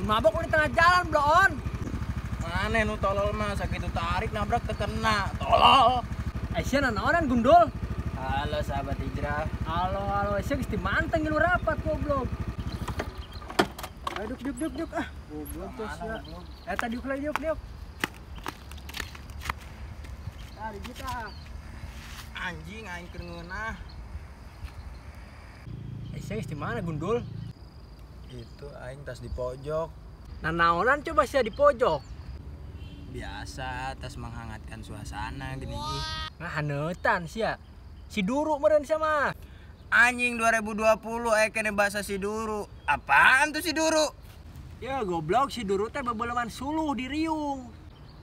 mabok di tengah jalan, Blon. Mana nu tolol mah sakitu tarik nabrak tekena. Tolol. Aisyah naonan gundul. Halo sahabat hijrah. Halo, Aisyah geus dimanteng ngilu rapat goblok. Ayo duk ah. Goblok tuh sia. Eta diuk lagi diuk. Tadi kita. Anjing aing keur ngeunah. Aisyah geus di mana gundul? Itu aing tas di pojok. Nah naonan coba sia di pojok. Biasa tas menghangatkan suasana gini. Nah haneutan sia. Si Duru meureun sia mah. Anjing 2020 kene bahasa si Duru. Apaan tuh si Duru? Ya goblok si Duru teh bebeleman suluh di riung.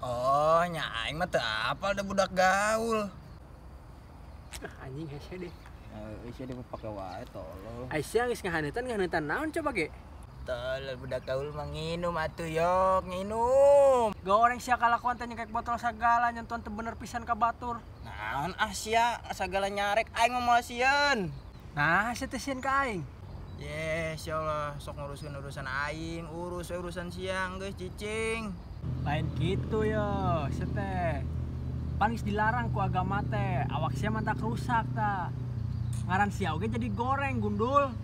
Oh, nya aing mah teu apal da budak gaul. Anjing Aisyah deh. Aisyah dia pake wae tolol. Aisyah geus ngahaneutan naon coba ge? Tolol budak gaul mah nginum atuh yok, nginum. Goreng sia kalakuan teh nyekek botol sagala nyentuhan teu bener pisan ka batur. Naon sia sagala nyarek aing mah moal sieun. Nah, sia teh sieun ka aing. Insyaallah sok ngurusin urusan aing, urusan siang geus cicing. Lain gitu ya, sia teh. Panis dilarang ku agama teh, awak sia mah tak rusak ta. Ngaran sia oge jadi goreng gundul.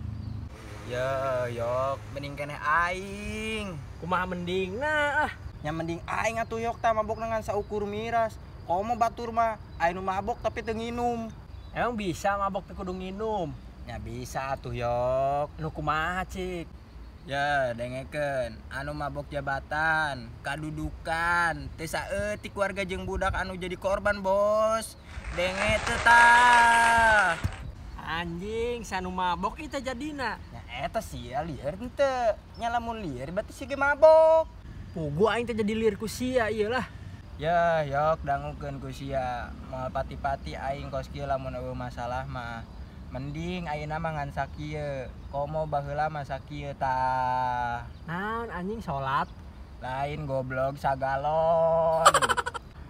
Ya, yok mending keneh aing. Kumaha mending nah ah. Nya mending aing atuh yok tah mabok dengan saukur miras. Komo batur mah aing nu mabok tapi teu nginum. Emang bisa mabok teu kudu nginum? Ya bisa atuh yok. Nu kumaha cik? Ya dengekeun anu mabok jabatan, kadudukan, teu saeutik warga jeung budak anu jadi korban, Bos. Denge teu tah. Anjing, sanu mabok kita jadina. Nya eta sia lieur henteu. Nya lamun lieur berarti si ge mabok. Pugu aing teh jadi lieur ku sia ieu lah. Ya, yok dangukeun ku sia. Moal pati-pati aing kos kieu lamun eueuh masalah mah. Mending ayeuna mah ngan sakieu. Komo baheula mah sakieu tah. Naon anjing salat? Lain goblok sagalon.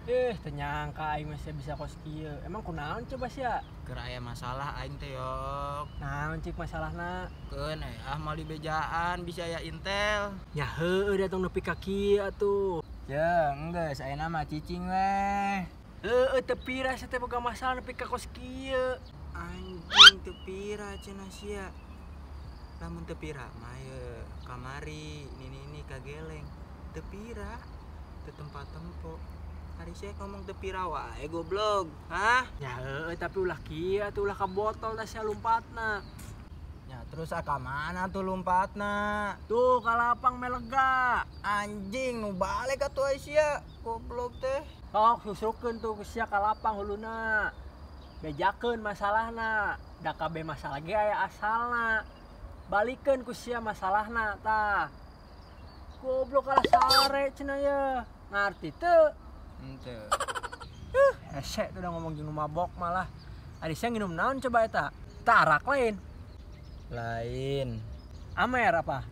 Teu nyangka aing masih bisa kos kieu. Emang kunaon coba sia? Keur aya masalah aing teh yok. Naon cik masalahna? Keun mal di bejaan bisa aya intel. Ya heueuh datang nepi ka kieu atuh. Ya, enggeus ayeuna mah cicing weh. Heueuh teu pira sia teh boga masalah nepi ka kos kieu. Anjing teu pira cenah sia. Lamun teu pira mah ye kamari ini kageleng. Teu pira teu tempat-tempo. Hari saya ngomong teu pira wae goblok. Hah? Ya heueuh tapi ulah kieu atuh ulah ka botol tah sia lompatna. Ya terus ka mana tuh lompatna? Tuh ka lapang melega. Anjing nu balik atuh sia goblok teh. Sok susrukeun tuh ku sia ka lapang huluna. Bejakeun masalahna. Da kabeh masalah ge aya asalna. Balikeun ku sia masalahna tah. Goblok kalah sare cenah ye. Ngarti teu? Henteu. Hese tuh udah ngomong jeung mabok malah. Adi sia nginum naon coba eta? Tarak lain. Lain. Amer apa?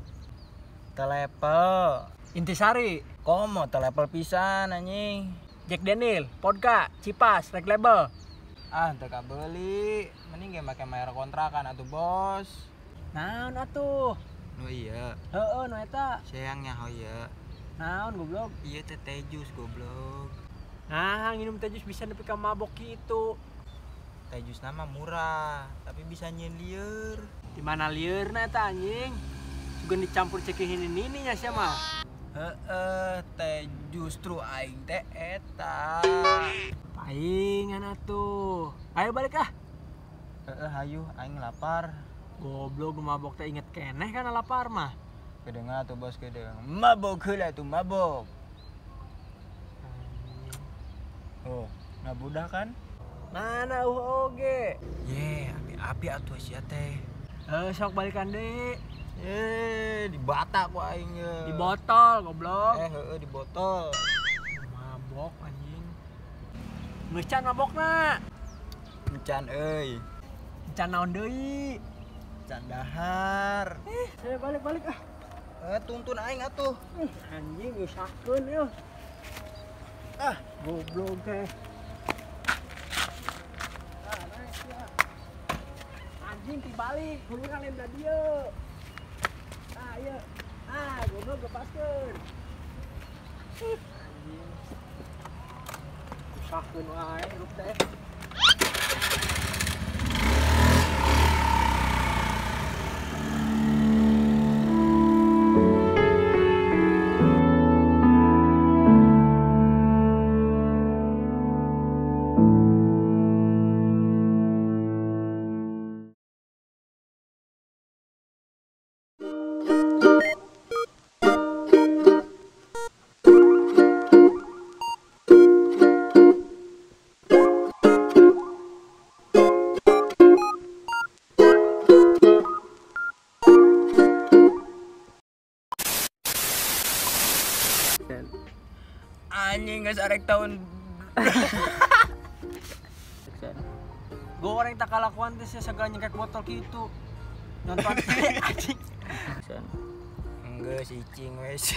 Telepel. Intisari. Komo telepel pisan anjing. Jack Daniel, vodka, cipas, Red Label. Ah, teu kabeli. Mending ge make mayar kontrakan atuh, Bos. Naon atuh? Nu iya. Heueuh nu eta. Sayangnya hoye. Naon goblok? Iya teh teh jus goblok. Nah, nginum teh jus bisa nepi ka mabok kitu. Teh jus nama murah, tapi bisa nyieun lieur. Di mana liurna eta anjing? Sugan dicampur cekihin ini nya sia mah. Heeh, teh justru aing teh eta. Paingan atuh. Ayo balik ah. Heeh, hayu aing lapar. Goblok nu mabok teh inget keneh kana lapar mah. Kedengar tuh Bos kedeng. Mabok heula tuh mabok. Oh, nah budak kan? Mana oge? Ye, api-api atuh sia teh. Sok balikan deui. Di bata ku aing ye. Di botol goblok. Heeh, di botol. Mabok anjing. Geus can mabokna. Encan euy. Can naon deui? Can dahar. Saya balik ah. Tuntun aing atuh. Anjing nyusahkeun ya. Ah, goblok teh. Naik ya. Anjing tibalik, huluran lain da dieu. Ah, ieu. goblok lepaskeun. Anjing. Susahkeun wae hirup teh. Anjing geus arek tahun Goreng tak kalakuan teh sia segala nyekek botol kitu. Nonton teh anjing. enggak si cing wes